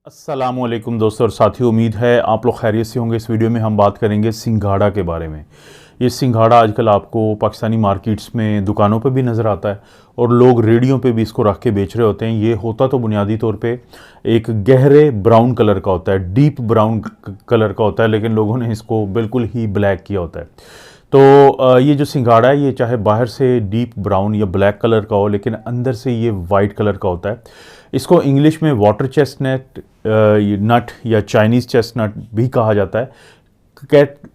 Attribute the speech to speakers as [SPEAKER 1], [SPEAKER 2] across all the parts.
[SPEAKER 1] अस्सलामुअलैकुम दोस्तों और साथियों, उम्मीद है आप लोग खैरियत से होंगे। इस वीडियो में हम बात करेंगे सिंघाड़ा के बारे में। ये सिंघाड़ा आजकल आपको पाकिस्तानी मार्केट्स में दुकानों पे भी नज़र आता है और लोग रेडियों पे भी इसको रख के बेच रहे होते हैं। ये होता तो बुनियादी तौर पे एक गहरे ब्राउन कलर का होता है, डीप ब्राउन कलर का होता है, लेकिन लोगों ने इसको बिल्कुल ही ब्लैक किया होता है। तो ये जो सिंघाड़ा है, ये चाहे बाहर से डीप ब्राउन या ब्लैक कलर का हो, लेकिन अंदर से ये वाइट कलर का होता है। इसको इंग्लिश में वाटर चेस्टनट नट या चाइनीज़ चेस्टनट भी कहा जाता है।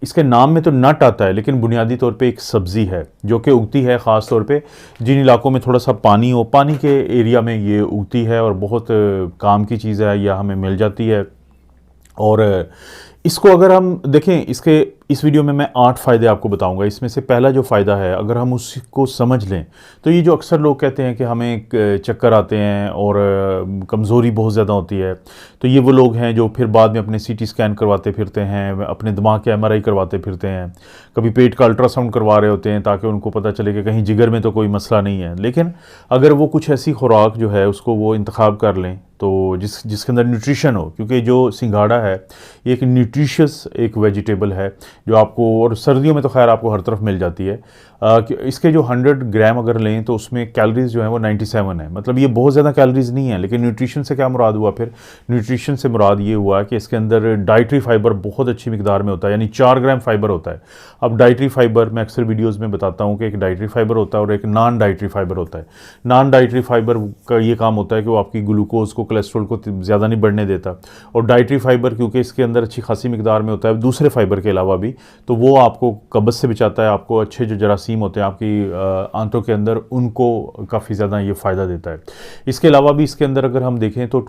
[SPEAKER 1] इसके नाम में तो नट आता है, लेकिन बुनियादी तौर पे एक सब्ज़ी है जो कि उगती है ख़ास तौर पे जिन इलाकों में थोड़ा सा पानी हो, पानी के एरिया में ये उगती है और बहुत काम की चीज़ है, यह हमें मिल जाती है। और इसको अगर हम देखें, इसके इस वीडियो में मैं 8 फ़ायदे आपको बताऊंगा। इसमें से पहला जो फ़ायदा है, अगर हम उसको समझ लें तो ये जो अक्सर लोग कहते हैं कि हमें चक्कर आते हैं और कमज़ोरी बहुत ज़्यादा होती है, तो ये वो लोग हैं जो फिर बाद में अपने सीटी स्कैन करवाते फिरते हैं, अपने दिमाग के एमआरआई करवाते फिरते हैं, कभी पेट का अल्ट्रासाउंड करवा रहे होते हैं ताकि उनको पता चले कि कहीं जिगर में तो कोई मसला नहीं है। लेकिन अगर वो कुछ ऐसी खुराक जो है उसको वो इंतखाब कर लें तो जिसके अंदर न्यूट्रिशन हो, क्योंकि जो सिंघाड़ा है ये एक न्यूट्रिशियस एक वेजिटेबल है जो आपको, और सर्दियों में तो खैर आपको हर तरफ मिल जाती है। इसके जो 100 ग्राम अगर लें तो उसमें कैलोरीज जो है वो 97 है। मतलब ये बहुत ज़्यादा कैलोरीज नहीं है, लेकिन न्यूट्रिशन से क्या मुराद हुआ? फिर न्यूट्रिशन से मुराद ये हुआ कि इसके अंदर डाइटरी फाइबर बहुत अच्छी मिकदार में होता है, यानी 4 ग्राम फाइबर होता है। अब डाइटरी फाइबर मैं अक्सर वीडियोज़ में बताता हूँ कि एक डाइटरी फाइबर होता है और एक नॉन डाइटरी फाइबर होता है। नॉन डाइटरी फाइबर का ये काम होता है कि वो आपकी ग्लूकोज को, कोलेस्ट्रॉल को ज़्यादा नहीं बढ़ने देता, और डाइटरी फाइबर क्योंकि इसके अंदर अच्छी खासी मिकदार में होता है दूसरे फाइबर के अलावा भी, तो वो आपको कब्ज़ से बचाता है, आपको अच्छे जो जरासीम होते हैं आपकी आंतों के अंदर, उनको काफ़ी ज़्यादा ये फ़ायदा देता है। इसके अलावा भी इसके अंदर अगर हम देखें तो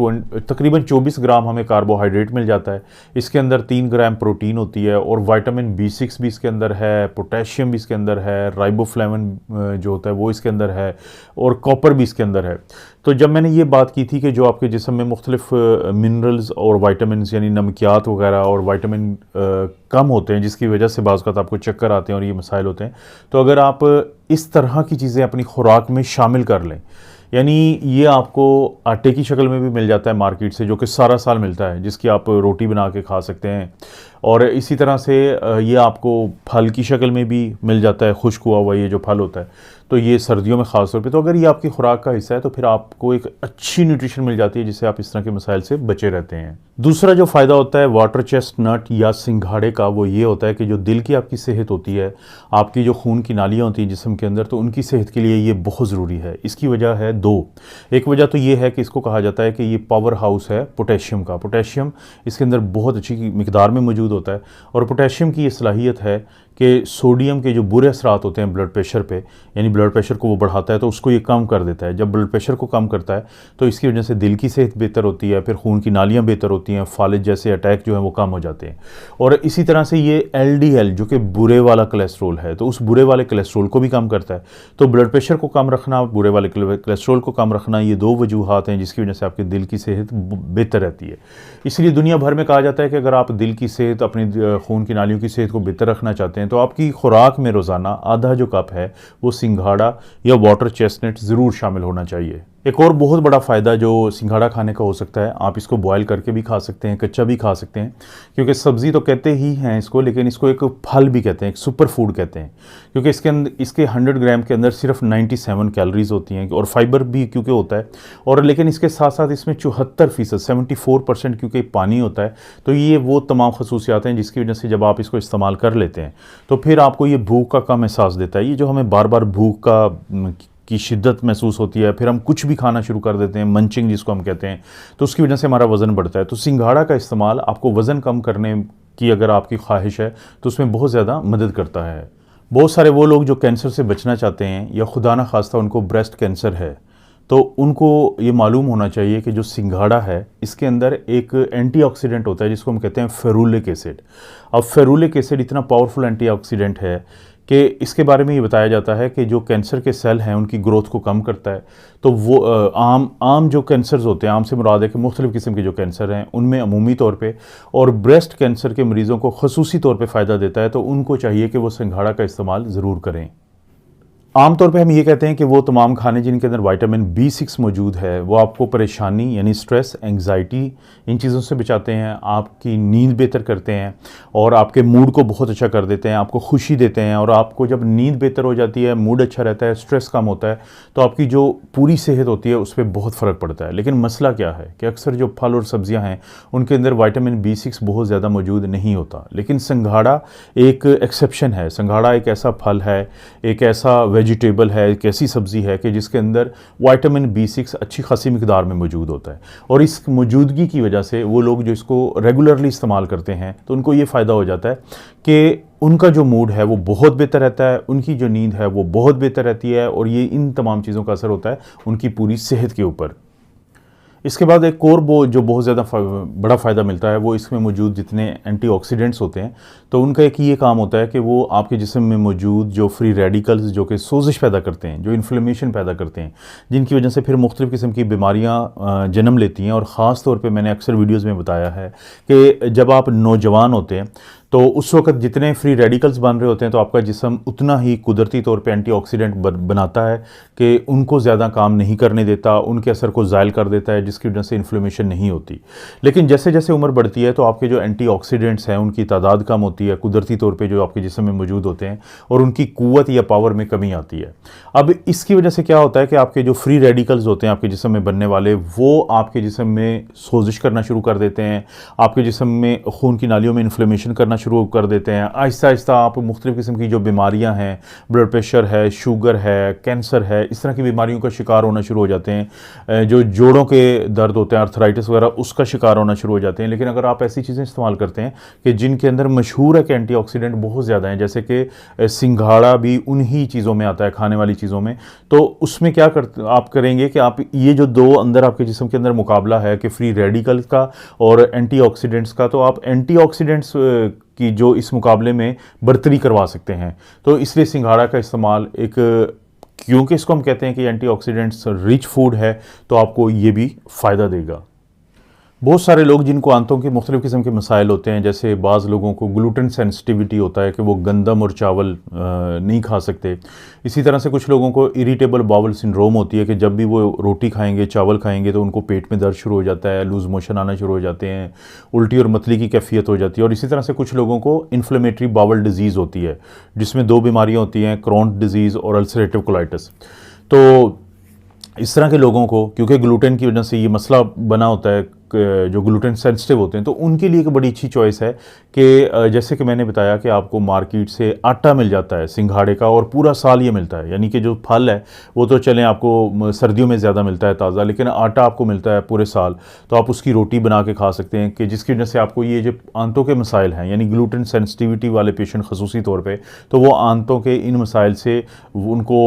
[SPEAKER 1] तकरीबन 24 ग्राम हमें कार्बोहाइड्रेट मिल जाता है। इसके अंदर 3 ग्राम प्रोटीन होती है और विटामिन B6 भी इसके अंदर है, पोटेशियम भी इसके अंदर है, राइबोफ्लेविन जो होता है वो इसके अंदर है, और कॉपर भी इसके अंदर है। तो जब मैंने ये बात की थी कि जो आपके जिस्म में मुख्तलिफ मिनरल्स और वाइटामिन यानी नमकियात वगैरह और वाइटामिन कम होते हैं, जिसकी वजह से बाज़ आपको चक्कर आते हैं और ये मसाइल होते हैं, तो अगर आप इस तरह की चीज़ें अपनी खुराक में शामिल कर लें, यानी ये आपको आटे की शक्ल में भी मिल जाता है मार्केट से, जो कि सारा साल मिलता है, जिसकी आप रोटी बना के खा सकते हैं, और इसी तरह से ये आपको फल की शक्ल में भी मिल जाता है, खुश्क हुआ हुआ ये जो फल होता है, तो ये सर्दियों में ख़ास तौर पे, तो अगर ये आपकी खुराक का हिस्सा है तो फिर आपको एक अच्छी न्यूट्रिशन मिल जाती है जिससे आप इस तरह के मसाइल से बचे रहते हैं। दूसरा जो फ़ायदा होता है वाटर चेस्टनट या सिंघाड़े का, वो ये होता है कि जो दिल की आपकी सेहत होती है, आपकी जो खून की नालियाँ होती हैं जिस्म के अंदर, तो उनकी सेहत के लिए ये बहुत ज़रूरी है। इसकी वजह है 2। एक वजह तो ये है कि इसको कहा जाता है कि ये पावर हाउस है पोटेशियम का। पोटेशियम इसके अंदर बहुत अच्छी मिकदार में मौजूद होता है, और पोटेशियम की ये सलाहियत है कि सोडियम के जो बुरे असरात होते हैं ब्लड प्रेशर पे, यानी ब्लड प्रेशर को वो बढ़ाता है, तो उसको ये कम कर देता है। जब ब्लड प्रेशर को कम करता है तो इसकी वजह से दिल की सेहत बेहतर होती है, फिर खून की नालियाँ बेहतर होती हैं, फालिज जैसे अटैक जो है वो कम हो जाते हैं। और इसी तरह से ये LDL जो कि बुरे वाला कोलेस्ट्रोल है, तो उस बुरे वाले कोलेस्ट्रोल को भी कम करता है। तो ब्लड प्रेशर को कम रखना, बुरे वाले कोलेस्ट्रोल को कम रखना, ये 2 वजूहात हैं जिसकी वजह से आपके दिल की सेहत बेहतर रहती है। इसलिए दुनिया भर में कहा जाता है कि अगर आप दिल की सेहत, अपनी खून की नालियों की सेहत को बेहतर रखना चाहते हैं तो आपकी खुराक में रोज़ाना आधा जो कप है वो सिंघाड़ा या वाटर चेस्टनट ज़रूर शामिल होना चाहिए। एक और बहुत बड़ा फ़ायदा जो सिंघाड़ा खाने का हो सकता है, आप इसको बॉयल करके भी खा सकते हैं, कच्चा भी खा सकते हैं, क्योंकि सब्ज़ी तो कहते ही हैं इसको, लेकिन इसको एक फल भी कहते हैं, एक सुपर फूड कहते हैं, क्योंकि इसके 100 ग्राम के अंदर सिर्फ 97 कैलोरीज होती हैं, और फाइबर भी क्योंकि होता है, और लेकिन इसके साथ साथ इसमें 74% 74% क्योंकि पानी होता है। तो ये वो तमाम खसूसियात हैं जिसकी वजह से जब आप इसको इस्तेमाल कर लेते हैं तो फिर आपको ये भूख का कम एहसास देता है। ये जो हमें बार बार भूख की शिद्दत महसूस होती है, फिर हम कुछ भी खाना शुरू कर देते हैं, मंचिंग जिसको हम कहते हैं, तो उसकी वजह से हमारा वज़न बढ़ता है। तो सिंघाड़ा का इस्तेमाल आपको वज़न कम करने की अगर आपकी ख्वाहिश है तो उसमें बहुत ज़्यादा मदद करता है। बहुत सारे वो लोग जो कैंसर से बचना चाहते हैं, या खुदा न खास्ता उनको ब्रेस्ट कैंसर है, तो उनको ये मालूम होना चाहिए कि जो सिंघाड़ा है इसके अंदर एक एंटीऑक्सीडेंट होता है जिसको हम कहते हैं फेरुलिक एसिड। अब फेरुलिक एसिड इतना पावरफुल एंटीऑक्सीडेंट है कि इसके बारे में ये बताया जाता है कि जो कैंसर के सेल हैं उनकी ग्रोथ को कम करता है। तो वो आम जो कैंसर्स होते हैं, आम से मुराद है कि मुख्तलिफ़ किस्म के जो कैंसर हैं उनमें अमूमी तौर पे, और ब्रेस्ट कैंसर के मरीज़ों को खसूसी तौर पे फ़ायदा देता है, तो उनको चाहिए कि वो सिंघाड़ा का इस्तेमाल ज़रूर करें। आमतौर पे हम ये कहते हैं कि वो तमाम खाने जिनके अंदर विटामिन B6 मौजूद है वो आपको परेशानी यानी स्ट्रेस, एंग्जाइटी इन चीज़ों से बचाते हैं, आपकी नींद बेहतर करते हैं और आपके मूड को बहुत अच्छा कर देते हैं, आपको खुशी देते हैं। और आपको जब नींद बेहतर हो जाती है, मूड अच्छा रहता है, स्ट्रेस कम होता है, तो आपकी जो पूरी सेहत होती है उस पर बहुत फ़र्क पड़ता है। लेकिन मसला क्या है कि अक्सर जो फल और सब्ज़ियाँ हैं उनके अंदर विटामिन B6 बहुत ज़्यादा मौजूद नहीं होता। लेकिन सिंघाड़ा एक एक्सेप्शन है। सिंघाड़ा एक ऐसा फल है, एक ऐसा वेजिटेबल है, एक ऐसी सब्ज़ी है कि जिसके अंदर विटामिन B6 अच्छी खासी मिकदार में मौजूद होता है। और इस मौजूदगी की वजह से वो लोग जो इसको रेगुलरली इस्तेमाल करते हैं तो उनको ये फ़ायदा हो जाता है कि उनका जो मूड है वो बहुत बेहतर रहता है, उनकी जो नींद है वो बहुत बेहतर रहती है और ये इन तमाम चीज़ों का असर होता है उनकी पूरी सेहत के ऊपर। इसके बाद एक और जो बहुत ज़्यादा बड़ा फ़ायदा मिलता है वो इसमें मौजूद जितने एंटीऑक्सीडेंट्स होते हैं, तो उनका एक ये काम होता है कि वो आपके जिस्म में मौजूद जो फ्री रेडिकल्स जो कि सोजिश पैदा करते हैं, जो इन्फ्लेमेशन पैदा करते हैं, जिनकी वजह से फिर मुख्तलिफ़ किस्म की बीमारियाँ जन्म लेती हैं। और ख़ास तौर पे मैंने अक्सर वीडियोज़ में बताया है कि जब आप नौजवान होते हैं तो उस वक्त जितने फ्री रेडिकल्स बन रहे होते हैं तो आपका जिस्म उतना ही कुदरती तौर पे एंटीऑक्सीडेंट बनाता है कि उनको ज़्यादा काम नहीं करने देता, उनके असर को ज़ायल कर देता है, जिसकी वजह से इन्फ्लेमेशन नहीं होती। लेकिन जैसे जैसे उम्र बढ़ती है तो आपके जो एंटीऑक्सीडेंट्स हैं उनकी तादाद कम होती है कुदरती तौर पर जो आपके जिस्म में मौजूद होते हैं और उनकी क़ुव्वत या पावर में कमी आती है। अब इसकी वजह से क्या होता है कि आपके जो फ्री रेडिकल्स होते हैं आपके जिस्म में बनने वाले, वो आपके जिस्म में सोजिश करना शुरू कर देते हैं, आपके जिस्म में खून की नालियों में इन्फ्लेमेशन करना शुरू कर देते हैं। आहिस्ता आहिस्ता आप मुख्तलिफ़ किस्म की जो बीमारियां हैं, ब्लड प्रेशर है, शुगर है, कैंसर है, इस तरह की बीमारियों का शिकार होना शुरू हो जाते हैं। जो जोड़ों के दर्द होते हैं, आर्थराइटिस वगैरह, उसका शिकार होना शुरू हो जाते हैं। लेकिन अगर आप ऐसी चीज़ें इस्तेमाल करते हैं कि जिनके अंदर मशहूर है कि एंटीऑक्सीडेंट बहुत ज़्यादा हैं, जैसे कि सिंघाड़ा भी उन्हीं चीज़ों में आता है, खाने वाली चीज़ों में, तो उसमें क्या आप करेंगे कि आप ये जो दो अंदर आपके जिस्म के अंदर मुकाबला है कि फ्री रेडिकल्स का और एंटीऑक्सीडेंट्स का, तो आप एंटीऑक्सीडेंट्स कि जो इस मुकाबले में बर्तरी करवा सकते हैं। तो इसलिए सिंघाड़ा का इस्तेमाल एक, क्योंकि इसको हम कहते हैं कि एंटीऑक्सीडेंट्स रिच फूड है, तो आपको ये भी फ़ायदा देगा। बहुत सारे लोग जिनको आंतों के मुख्तलिफ़ किस्म के मसाइल होते हैं, जैसे बाज़ लोगों को ग्लूटेन सेंसिटिविटी होता है कि वो गंदम और चावल नहीं खा सकते। इसी तरह से कुछ लोगों को इरिटेबल बाउल सिंड्रोम होती है कि जब भी वो रोटी खाएंगे, चावल खाएंगे तो उनको पेट में दर्द शुरू हो जाता है, लूज़ मोशन आना शुरू हो जाते हैं, उल्टी और मतली की कैफियत हो जाती है। और इसी तरह से कुछ लोगों को इन्फ्लेमेटरी बाउल डिजीज़ होती है, जिसमें दो बीमारियाँ होती हैं, क्रोन डिजीज़ और अल्सरेटिव कोलाइटिस। तो इस तरह के लोगों को, क्योंकि ग्लूटेन की वजह से ये मसला बना होता है, जो ग्लूटेन सेंसिटिव होते हैं, तो उनके लिए एक बड़ी अच्छी चॉइस है कि जैसे कि मैंने बताया कि आपको मार्केट से आटा मिल जाता है सिंघाड़े का और पूरा साल ये मिलता है। यानी कि जो फल है वो तो चलें आपको सर्दियों में ज़्यादा मिलता है ताज़ा, लेकिन आटा आपको मिलता है पूरे साल, तो आप उसकी रोटी बना के खा सकते हैं कि जिसकी वजह से आपको ये जो आंतों के मसाइल हैं, यानी ग्लूटेन सेंसिटिविटी वाले पेशेंट खसूसी तौर पर, तो वो आंतों के इन मसाइल से उनको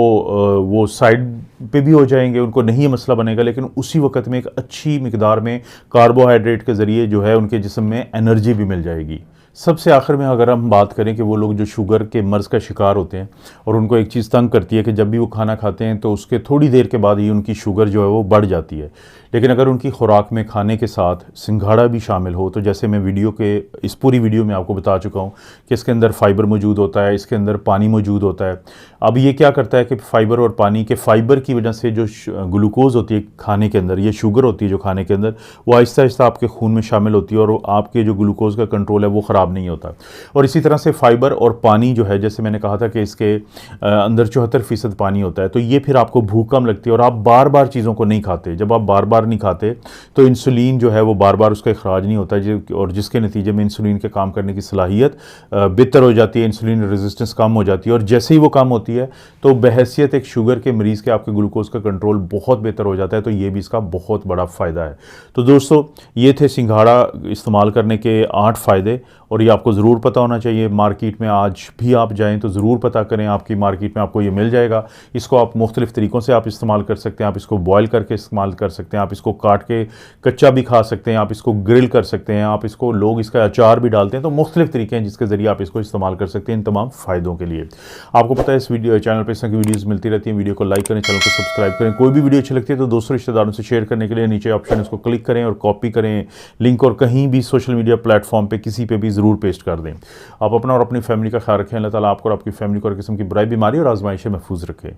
[SPEAKER 1] वो साइड पे भी हो जाएंगे, उनको नहीं मसला बनेगा, लेकिन उसी वक्त में एक अच्छी मिकदार में कार्बोहाइड्रेट के ज़रिए जो है उनके जिस्म में एनर्जी भी मिल जाएगी। सबसे आखिर में अगर हम बात करें कि वो लोग जो शुगर के मर्ज़ का शिकार होते हैं और उनको एक चीज़ तंग करती है कि जब भी वो खाना खाते हैं तो उसके थोड़ी देर के बाद ही उनकी शुगर जो है वो बढ़ जाती है। लेकिन अगर उनकी खुराक में खाने के साथ सिंघाड़ा भी शामिल हो, तो जैसे मैं वीडियो के इस पूरी वीडियो में आपको बता चुका हूँ कि इसके अंदर फ़ाइबर मौजूद होता है, इसके अंदर पानी मौजूद होता है। अब ये क्या करता है कि फ़ाइबर और पानी के फ़ाइबर की वजह से जो ग्लूकोज़ होती है खाने के अंदर, ये शुगर होती है जो खाने के अंदर, वो आहिस्ता आहिस्ता आपके खून में शामिल होती है और आपके जो ग्लूकोज़ का कंट्रोल है वो ख़राब नहीं होता। और इसी तरह से फ़ाइबर और पानी जो है, जैसे मैंने कहा था कि इसके अंदर 74% पानी होता है, तो ये फिर आपको भूख कम लगती है और आप बार बार चीज़ों को नहीं खाते। जब आप बार बार नहीं खाते तो इंसुलिन जो है वो बार बार उसका इखराज नहीं होता, और जिसके नतीजे में इंसुलिन के काम करने की सलाहियत बेहतर हो जाती है, इंसुलिन रेजिस्टेंस कम हो जाती है। और जैसे ही वो कम होती है तो बहैसियत एक शुगर के मरीज़ के आपके ग्लूकोज़ का कंट्रोल बहुत बेहतर हो जाता है। तो ये भी इसका बहुत बड़ा फ़ायदा है। तो दोस्तों, ये थे सिंघाड़ा इस्तेमाल करने के 8 फ़ायदे, और ये आपको ज़रूर पता होना चाहिए। मार्केट में आज भी आप जाएं तो ज़रूर पता करें, आपकी मार्केट में आपको ये मिल जाएगा। इसको आप मुख्तलिफ़ तरीक़ों से आप इस्तेमाल कर सकते हैं। आप इसको बॉयल करके इस्तेमाल कर सकते हैं, आप इसको काट के कच्चा भी खा सकते हैं, आप इसको ग्रिल कर सकते हैं, आप इसको, लोग इसका अचार भी डालते हैं। तो मुख्तलिफ़ तरीके हैं जिसके ज़रिए आप इसको इस्तेमाल कर सकते हैं इन तमाम फ़ायदों के लिए। आपको पता है इस वीडियो चैनल पर इस तरह की वीडियोज़ मिलती रहती हैं। वीडियो को लाइक करें, चैनल को सब्सक्राइब करें। कोई भी वीडियो अच्छी लगती है तो दोस्तों रिश्तेदारों से शेयर करने के लिए नीचे ऑप्शन इसको क्लिक करें और कॉपी करें लिंक, और कहीं भी सोशल मीडिया प्लेटफॉर्म पर किसी पर भी ज़रूर पेस्ट कर दें। आप अपना और अपनी फैमिली का ख्याल रखें। अल्लाह ताला आपको और आपकी फैमिली को हर किस्म की बुराई, बीमारी और आजमाइश से महफूज रखे।